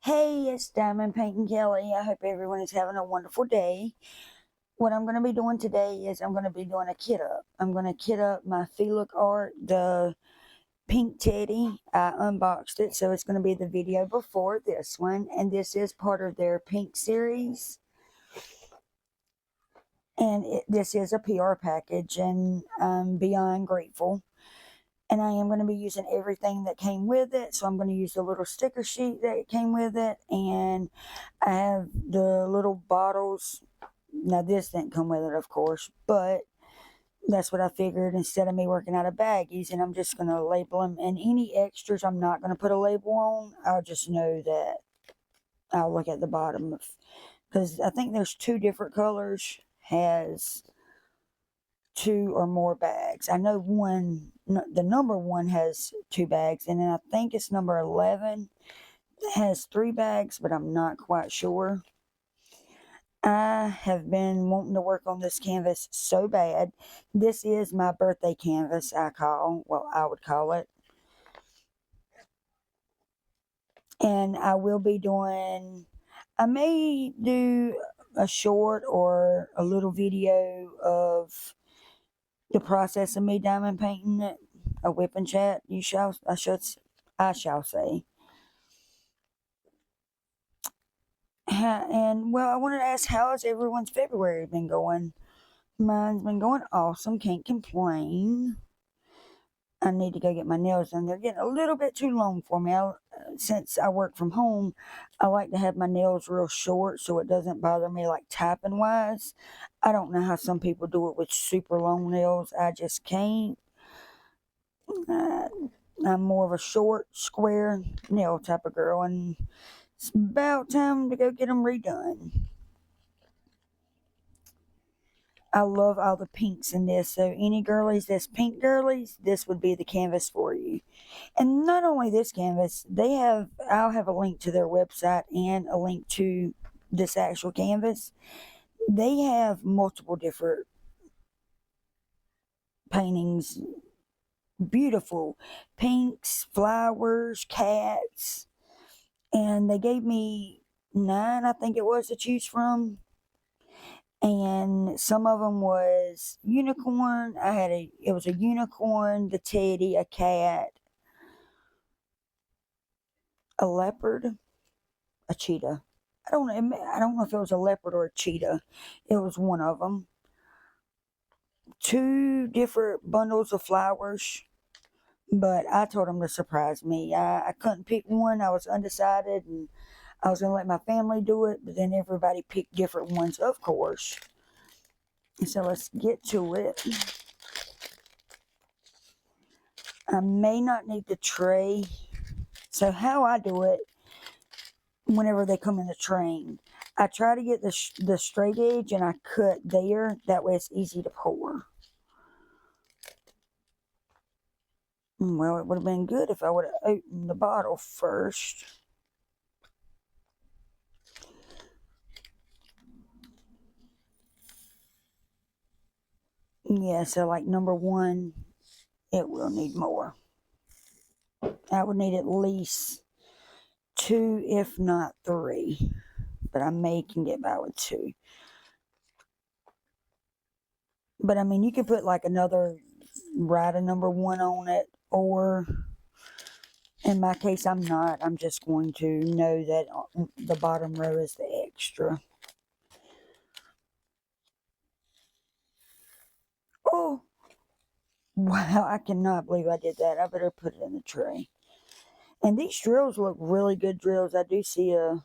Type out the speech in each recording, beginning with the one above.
Hey, it's Diamond Painting Kelly. I hope everyone is having a wonderful day. What I'm going to be doing today is I'm going to be doing a kit up. I'm going to kit up my Look art, the pink teddy. I unboxed it, so it's going to be the video before this one. And this is part of their pink series. And this is a PR package, and I'm beyond grateful. And I am going to be using everything that came with it. So I'm going to use the little sticker sheet that came with it, and I have the little bottles. Now this didn't come with it, of course, but that's what I figured. Instead of me working out of baggies, and I'm just going to label them. And any extras, I'm not going to put a label on. I'll just know that I'll look at the bottom, because I think there's two different colors. Has two or more bags. I know the number one has two bags, and then I think it's number 11 that has three bags, but I'm not quite sure. I have been wanting to work on this canvas so bad. This is my birthday canvas, I would call it. And I will be I may do a short or a little video of the process of me diamond painting it, a whip and chat. I shall say. And well, I wanted to ask, how has everyone's February been going? Mine's been going awesome. Can't complain. I need to go get my nails done. They're getting a little bit too long for me. Since I work from home, I like to have my nails real short so it doesn't bother me like tapping wise. I don't know how some people do it with super long nails. I just can't. Uh, I'm more of a short, square nail type of girl, and it's about time to go get them redone. I love all the pinks in this, so any girlies that's pink girlies, this would be the canvas for you. And not only this canvas, I'll have a link to their website and a link to this actual canvas. They have multiple different paintings, beautiful pinks, flowers, cats, and they gave me 9, I think it was, to choose from. And some of them was unicorn. It was a unicorn, the teddy, a cat, a leopard, a cheetah. I don't know if it was a leopard or a cheetah. It was one of them. Two different bundles of flowers, but I told them to surprise me. I couldn't pick one. I was undecided, and I was going to let my family do it, but then everybody picked different ones, of course. So let's get to it. I may not need the tray. So how I do it, whenever they come in the train, I try to get the straight edge and I cut there. That way it's easy to pour. Well, it would have been good if I would have opened the bottle first. Yeah, so like number one, it will need more. I would need at least 2, if not 3. But I may can get by with 2. But I mean, you could put like write a number 1 on it, or in my case, I'm not. I'm just going to know that the bottom row is the extra. Oh, wow, I cannot believe I did that. I better put it in the tray. And these drills look really good drills. I do see a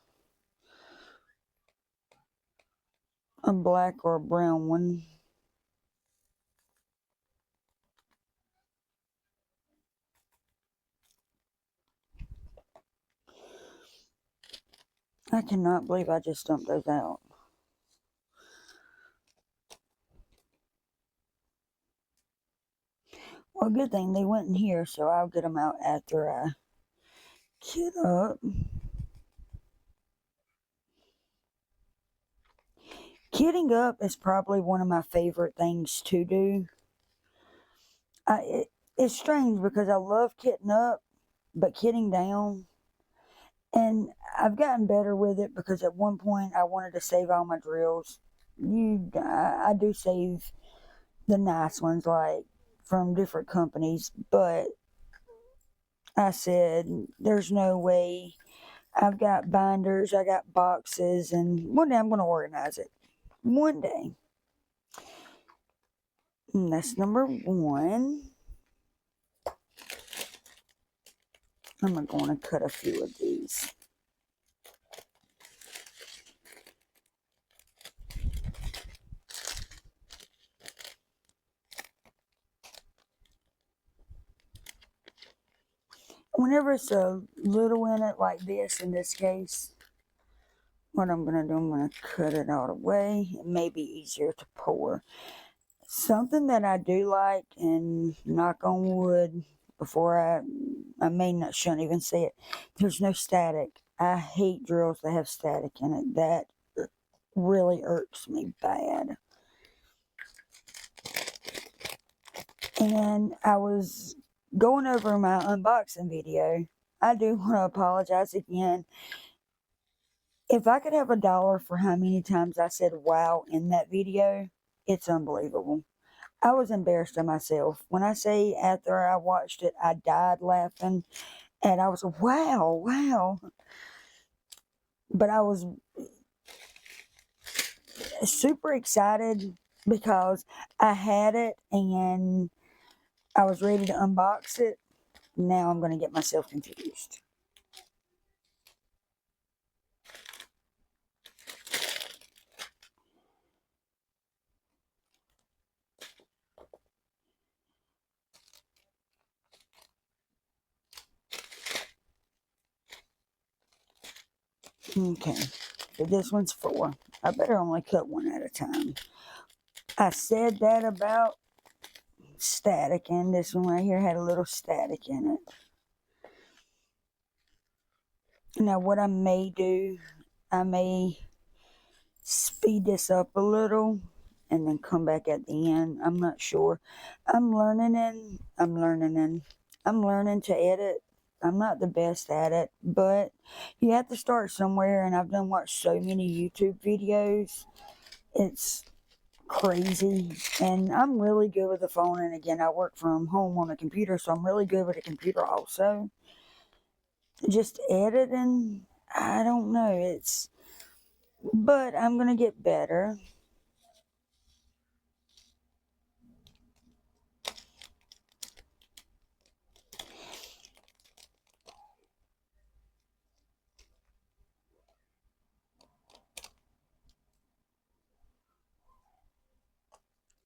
black or a brown one. I cannot believe I just dumped those out. Well, good thing they went in here, so I'll get them out after I kit up. Kitting up is probably one of my favorite things to do. It's strange because I love kitting up, but kitting down, and I've gotten better with it because at one point I wanted to save all my drills. I do save the nice ones, like from different companies, but I said, there's no way. I've got binders, I got boxes, and one day I'm going to organize it. One day. And that's number one. I'm going to cut a few of these. Whenever it's a little in it like this, in this case, what I'm going to do, I'm going to cut it all the way. It may be easier to pour. Something that I do like, and knock on wood, before I may not, shouldn't even say it, there's no static. I hate drills that have static in it. That really irks me bad. And I was going over my unboxing video. I do want to apologize again. If I could have $1 for how many times I said wow in that video, it's unbelievable. I was embarrassed of myself. When I say after I watched it, I died laughing. And I was, wow, wow. But I was super excited because I had it and I was ready to unbox it. Now I'm going to get myself confused. Okay, so this one's 4. I better only cut one at a time. I said that about static, and this one right here had a little static in it. Now what I may do, I may speed this up a little and then come back at the end. I'm not sure. I'm learning to edit. I'm not the best at it, but you have to start somewhere, and I've done watched so many YouTube videos. It's crazy, and I'm really good with the phone, and again, I work from home on a computer, so I'm really good with a computer also. Just editing, I don't know, but I'm gonna get better.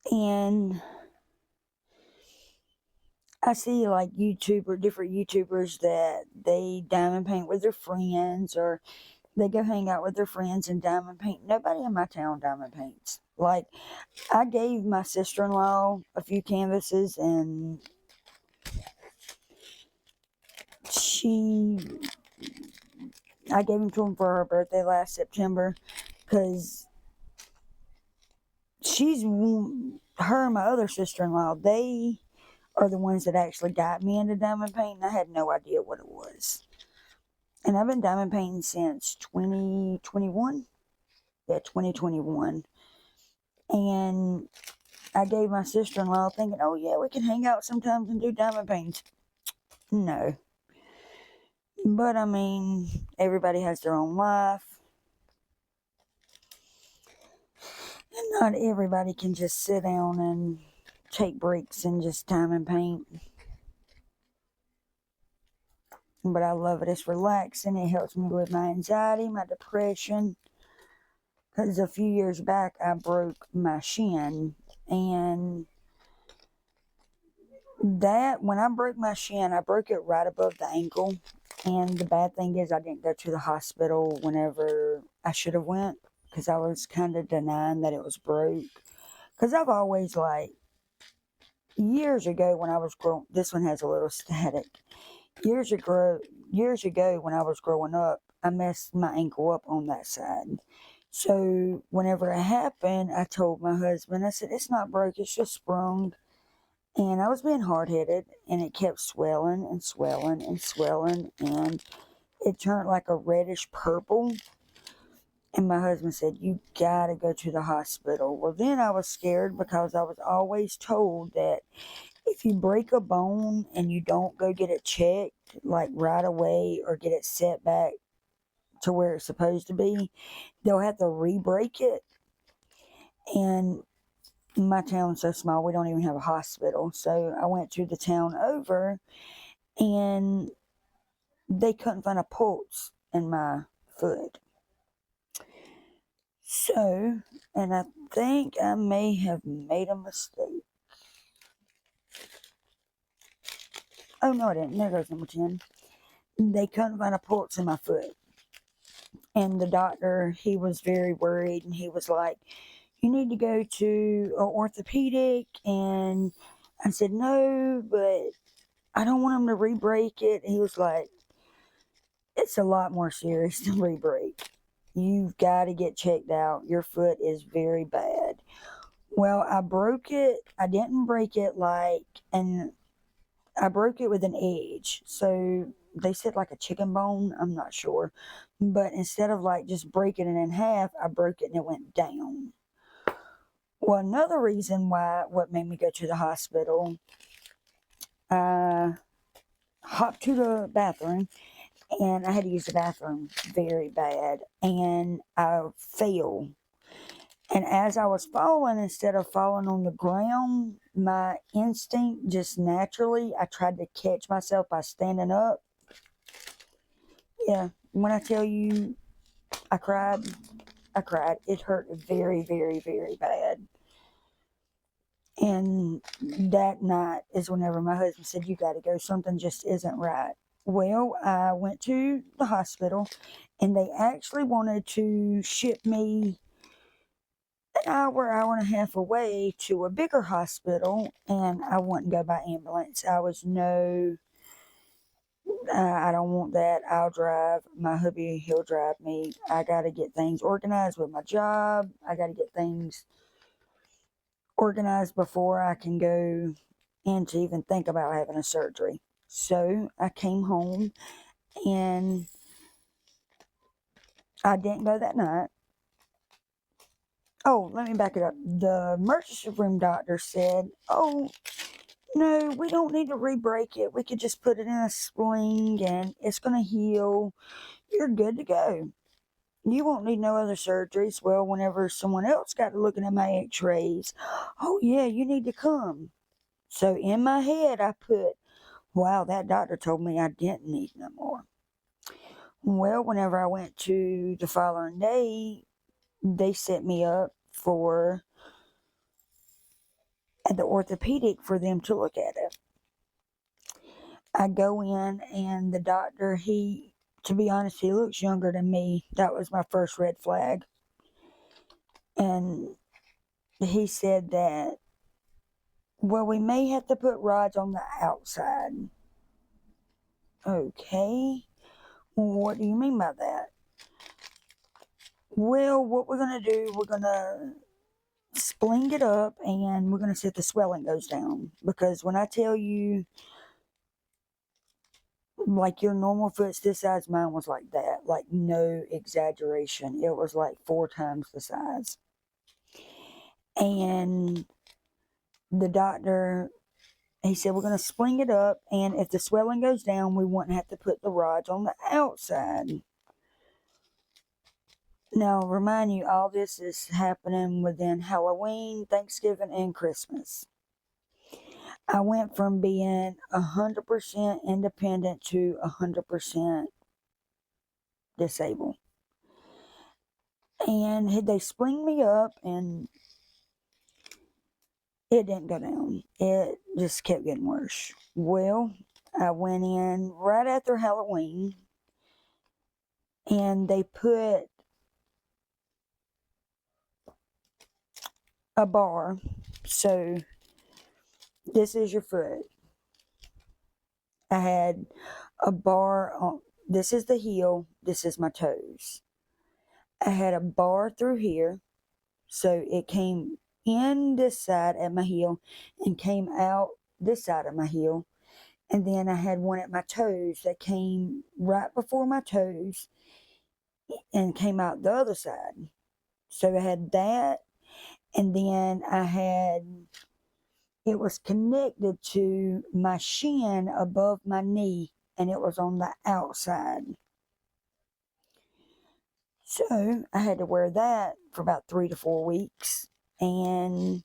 And I see like different YouTubers that they diamond paint with their friends, or they go hang out with their friends and diamond paint. Nobody in my town diamond paints. Like, I gave my sister-in-law a few canvases, and I gave them to him for her birthday last September, because her and my other sister-in-law, they are the ones that actually got me into diamond painting. I had no idea what it was. And I've been diamond painting since 2021. Yeah, 2021. And I gave my sister-in-law thinking, oh yeah, we can hang out sometimes and do diamond paintings. No. But I mean, everybody has their own life. And not everybody can just sit down and take breaks and just diamond paint. But I love it. It's relaxing. It helps me with my anxiety, my depression. Because a few years back, I broke my shin. And when I broke my shin, I broke it right above the ankle. And the bad thing is, I didn't go to the hospital whenever I should have went, because I was kind of denying that it was broke. Because I've always, like, years ago when I was growing, this one has a little static. Years ago when I was growing up, I messed my ankle up on that side. So whenever it happened, I told my husband, I said, it's not broke, it's just sprung. And I was being hard-headed, and it kept swelling and swelling and swelling. And it turned like a reddish purple. And my husband said, "You gotta go to the hospital." Well, then I was scared because I was always told that if you break a bone and you don't go get it checked, like right away, or get it set back to where it's supposed to be, they'll have to re-break it. And my town's so small, we don't even have a hospital. So I went to the town over, and they couldn't find a pulse in my foot. So, and I think I may have made a mistake. Oh, no, I didn't. There goes number 10. They couldn't find a pulse in my foot. And the doctor, he was very worried, and he was like, "You need to go to an orthopedic." And I said, "No, but I don't want him to re-break it." He was like, "It's a lot more serious than re-break. You've got to get checked out. Your foot is very bad." Well, I broke it. I didn't break it and I broke it with an edge. So they said like a chicken bone. I'm not sure. But instead of like just breaking it in half, I broke it and it went down. Well, another reason what made me go to the hospital, I hopped to the bathroom, and I had to use the bathroom very bad, and I fell. And as I was falling, instead of falling on the ground, my instinct just naturally, I tried to catch myself by standing up. Yeah, when I tell you I cried, I cried. It hurt very, very, very bad. And that night is whenever my husband said, "You got to go. Something just isn't right." Well, I went to the hospital, and they actually wanted to ship me an hour and a half away to a bigger hospital, and I wouldn't go by ambulance. I was no, I don't want that. I'll drive. My hubby, he'll drive me. I got to get things organized with my job. I got to get things organized before I can go in to even think about having a surgery. So I came home, and I didn't go that night. Oh, let me back it up. The emergency room doctor said, "Oh, no, we don't need to re-break it. We could just put it in a sling and it's going to heal. You're good to go. You won't need no other surgeries." Well, whenever someone else got to looking at my x-rays, "Oh, yeah, you need to come." So in my head, I put, "Wow, that doctor told me I didn't need no more." Well, whenever I went to the following day, they set me up for at the orthopedic for them to look at it. I go in, and the doctor, to be honest, he looks younger than me. That was my first red flag. And he said that, "Well, we may have to put rods on the outside." Okay. What do you mean by that? Well, what we're going to do, we're going to spling it up, and we're going to see if the swelling goes down. Because when I tell you, like your normal foot's this size, mine was like that. Like, no exaggeration. It was like 4 times the size. And the doctor, he said, "We're going to spling it up, and if the swelling goes down, we won't have to put the rods on the outside." Now, remind you, all this is happening within Halloween, Thanksgiving, and Christmas. I went from being 100% independent to 100% disabled. And they spling me up, and it didn't go down. It just kept getting worse. Well, I went in right after Halloween, and they put a bar. So this is your foot. I had a bar on. This is the heel. This is my toes. I had a bar through here. So it came in this side at my heel and came out this side of my heel. And then I had one at my toes that came right before my toes and came out the other side. So I had that, and then it was connected to my shin above my knee, and it was on the outside. So I had to wear that for about 3 to 4 weeks, and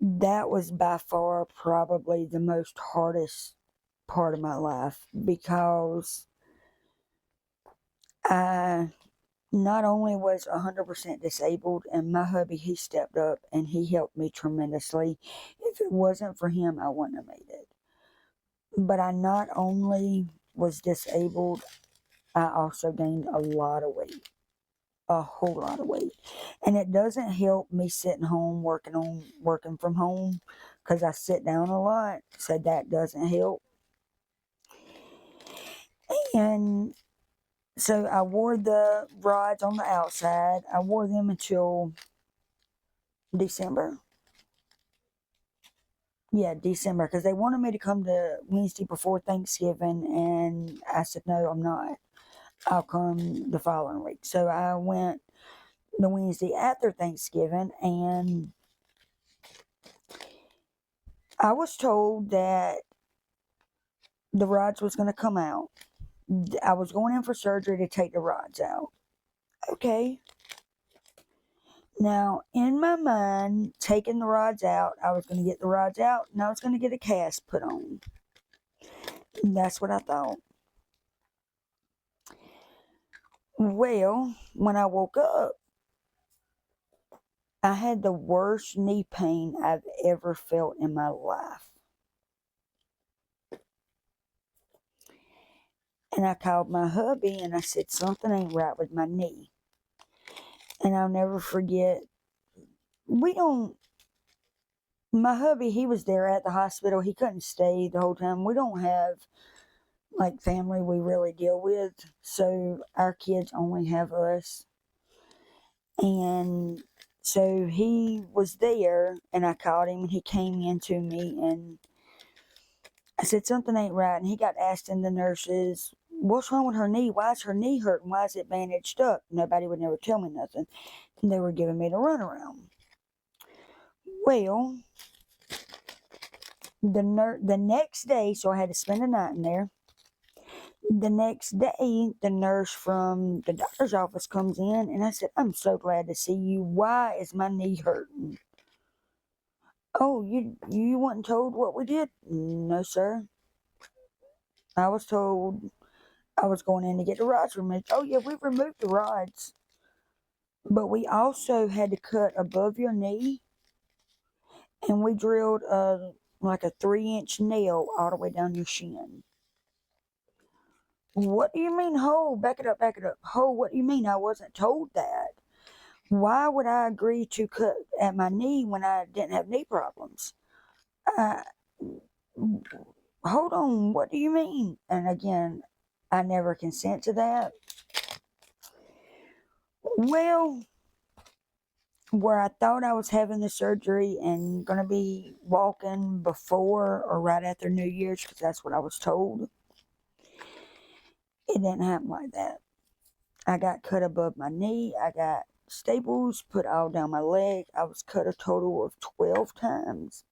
that was by far probably the most hardest part of my life, because I not only was 100% disabled, and my hubby, he stepped up and he helped me tremendously. If it wasn't for him, I wouldn't have made it. But I not only was disabled, I also gained a lot of weight, a whole lot of weight. And it doesn't help me sitting home working from home, because I sit down a lot, so that doesn't help. And so I wore the rods on the outside. I wore them until December. Yeah, December, because they wanted me to come to Wednesday before Thanksgiving, and I said, no, I'm not. I'll come the following week. So I went the Wednesday after Thanksgiving, and I was told that the rods was going to come out. I was going in for surgery to take the rods out. Okay. Now, in my mind, taking the rods out, I was going to get the rods out, and I was going to get a cast put on. And that's what I thought. Well, when I woke up, I had the worst knee pain I've ever felt in my life. And I called my hubby and I said, something ain't right with my knee. And I'll never forget, my hubby, he was there at the hospital. He couldn't stay the whole time. We don't have like family we really deal with. So our kids only have us. And so he was there, and I called him, and he came in to me, and I said, something ain't right. And he got asking the nurses, what's wrong with her knee? Why is her knee hurting? Why is it bandaged up? Nobody would never tell me nothing. And they were giving me the runaround. Well, the next day, so I had to spend the night in there. The next day, the nurse from the doctor's office comes in, and I said, I'm so glad to see you. Why is my knee hurting? Oh, you weren't told what we did? No, sir. I was told I was going in to get the rods removed. Oh, yeah, we removed the rods. But we also had to cut above your knee, and we drilled like a 3-inch nail all the way down your shin. What do you mean, Ho? Back it up, back it up. Ho, what do you mean? I wasn't told that. Why would I agree to cut at my knee when I didn't have knee problems? Uh, Hold on, what do you mean? And again, I never consent to that. Well, where I thought I was having the surgery and going to be walking before or right after New Year's, because that's what I was told, it didn't happen like that. I got cut above my knee. I got staples put all down my leg. I was cut a total of 12 times.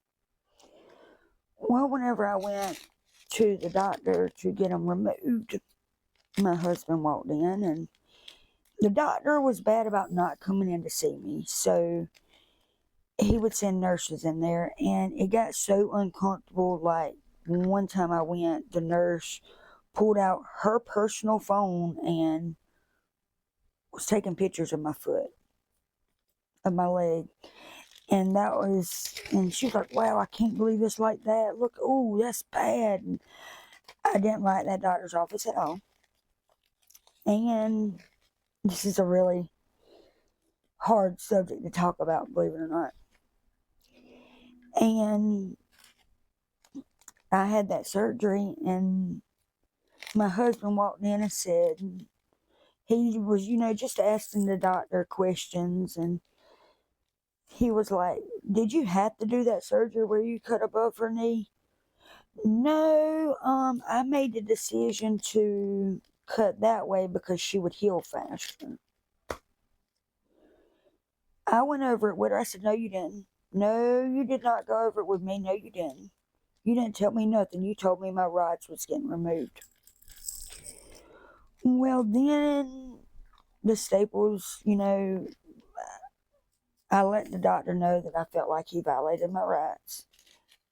Well, whenever I went to the doctor to get them removed, my husband walked in, and the doctor was bad about not coming in to see me. So he would send nurses in there, and it got so uncomfortable. Like one time I went, the nurse pulled out her personal phone and was taking pictures of my foot, of my leg. And she was like, wow, I can't believe it's like that. Look, oh, that's bad. And I didn't like that doctor's office at all. And this is a really hard subject to talk about, believe it or not. And I had that surgery, and my husband walked in and said, he was, just asking the doctor questions, and he was like, "Did you have to do that surgery where you cut above her knee?" No, I made the decision to cut that way because she would heal faster. I went over it with her. I said, "No, you didn't. No, you did not go over it with me. No, you didn't. You didn't tell me nothing. You told me my rods was getting removed." Well, then the staples, I let the doctor know that I felt like he violated my rights.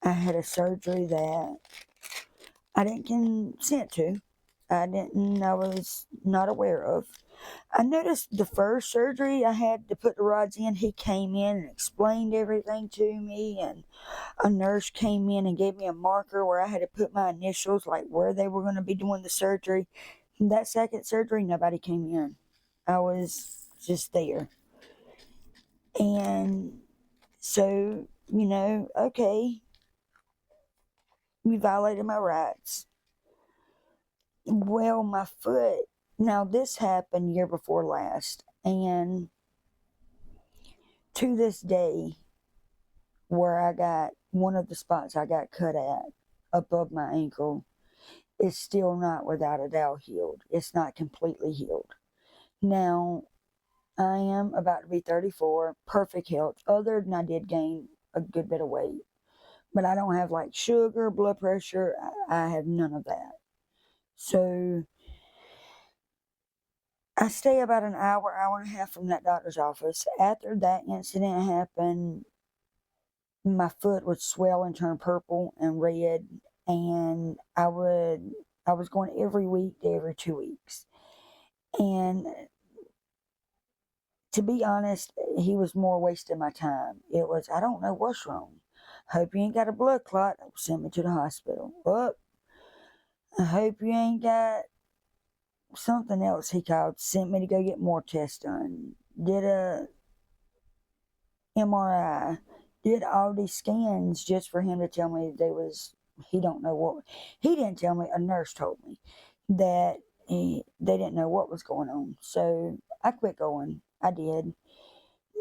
I had a surgery that I didn't consent to. I was not aware of. I noticed the first surgery I had to put the rods in, he came in and explained everything to me, and a nurse came in and gave me a marker where I had to put my initials, like where they were going to be doing the surgery. That second surgery, nobody came in. I was just there. And so, okay, you violated my rights. Well, my foot, now this happened year before last, and to this day, where I got one of the spots I got cut at above my ankle is still not without a doubt healed. It's not completely healed. Now, I am about to be 34, perfect health, other than I did gain a good bit of weight. But I don't have like sugar, blood pressure, I have none of that. So I stay about an hour and a half from that doctor's office. After that incident happened, my foot would swell and turn purple and red, and I was going every week to every 2 weeks. And to be honest, he was more wasting my time. It was, I don't know what's wrong. Hope you ain't got a blood clot. Send me to the hospital. Up. I hope you ain't got something else, he called. Sent me to go get more tests done. Did a MRI. Did all these scans just for him to tell me he don't know what. He didn't tell me, a nurse told me that they didn't know what was going on. So I quit going. I did.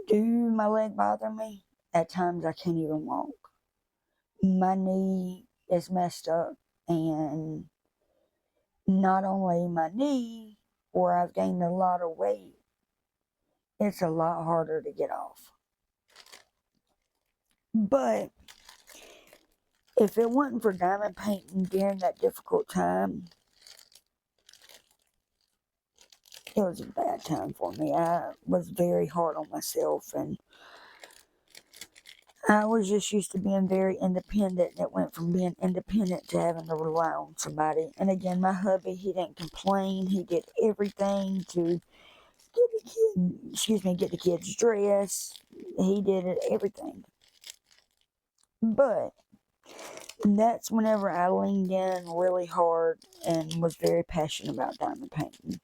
Do my leg bother me? At times I can't even walk. My knee is messed up, and not only my knee, where I've gained a lot of weight, it's a lot harder to get off. But if it wasn't for diamond painting during that difficult time, it was a bad time for me. I was very hard on myself, and I was just used to being very independent. And it went from being independent to having to rely on somebody. And again, my hubby, he didn't complain. He did everything to get the kids dressed. He did it, everything. But that's whenever I leaned in really hard and was very passionate about diamond painting,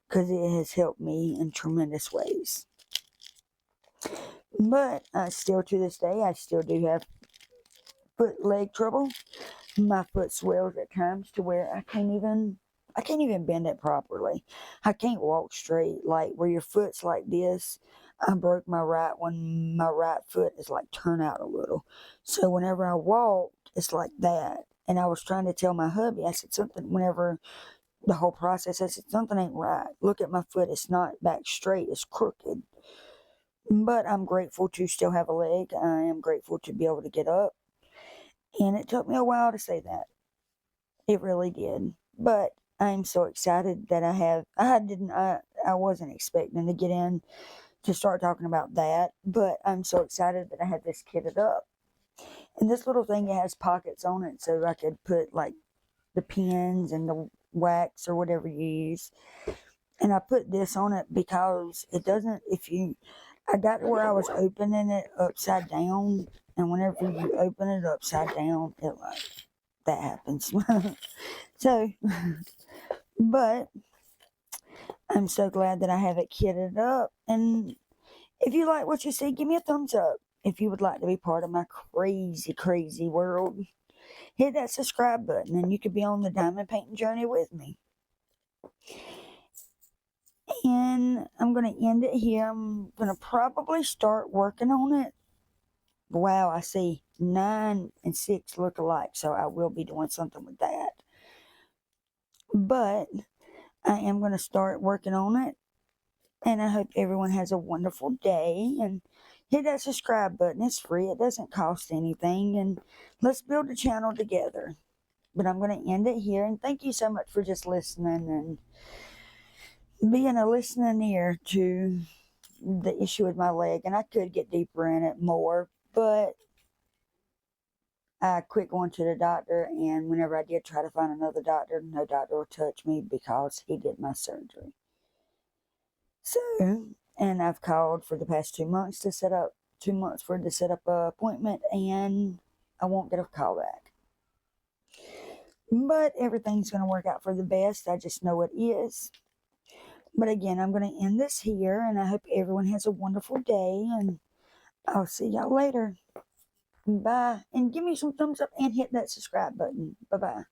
because it has helped me in tremendous ways. But still to this day, I still do have leg trouble. My foot swells at times to where I can't even bend it properly. I can't walk straight, like where your foot's like this. I broke my right one. My right foot is like turned out a little. So whenever I walk, it's like that. And I was trying to tell my hubby, I said something, whenever the whole process, I said something ain't right. Look at my foot. It's not back straight. It's crooked. But I'm grateful to still have a leg. I am grateful to be able to get up. And it took me a while to say that. It really did. But I'm so excited that I wasn't expecting to get in to start talking about that, but I'm so excited that I had this kitted up. And this little thing, it has pockets on it, so I could put like the pins and the wax or whatever you use. And I put this on it because it doesn't, I got to where I was opening it upside down, and whenever you open it upside down, that happens. So, but I'm so glad that I have it kitted up. And if you like what you see, give me a thumbs up. If you would like to be part of my crazy, crazy world, hit that subscribe button and you could be on the diamond painting journey with me. And I'm going to end it here. I'm going to probably start working on it. Wow, I see 9 and 6 look alike, so I will be doing something with that. But I am going to start working on it, and I hope everyone has a wonderful day, and hit that subscribe button. It's free. It doesn't cost anything, and let's build a channel together. But I'm going to end it here, and thank you so much for just listening and being a listening ear to the issue with my leg. And I could get deeper in it more, but I quit going to the doctor, and whenever I did try to find another doctor, no doctor will touch me because he did my surgery. So, and I've called for the past 2 months to set up 2 months for to set up an appointment, and I won't get a call back. But everything's going to work out for the best. I just know it is. But again, I'm going to end this here, and I hope everyone has a wonderful day, and I'll see y'all later. Bye. And give me some thumbs up and hit that subscribe button. Bye-bye.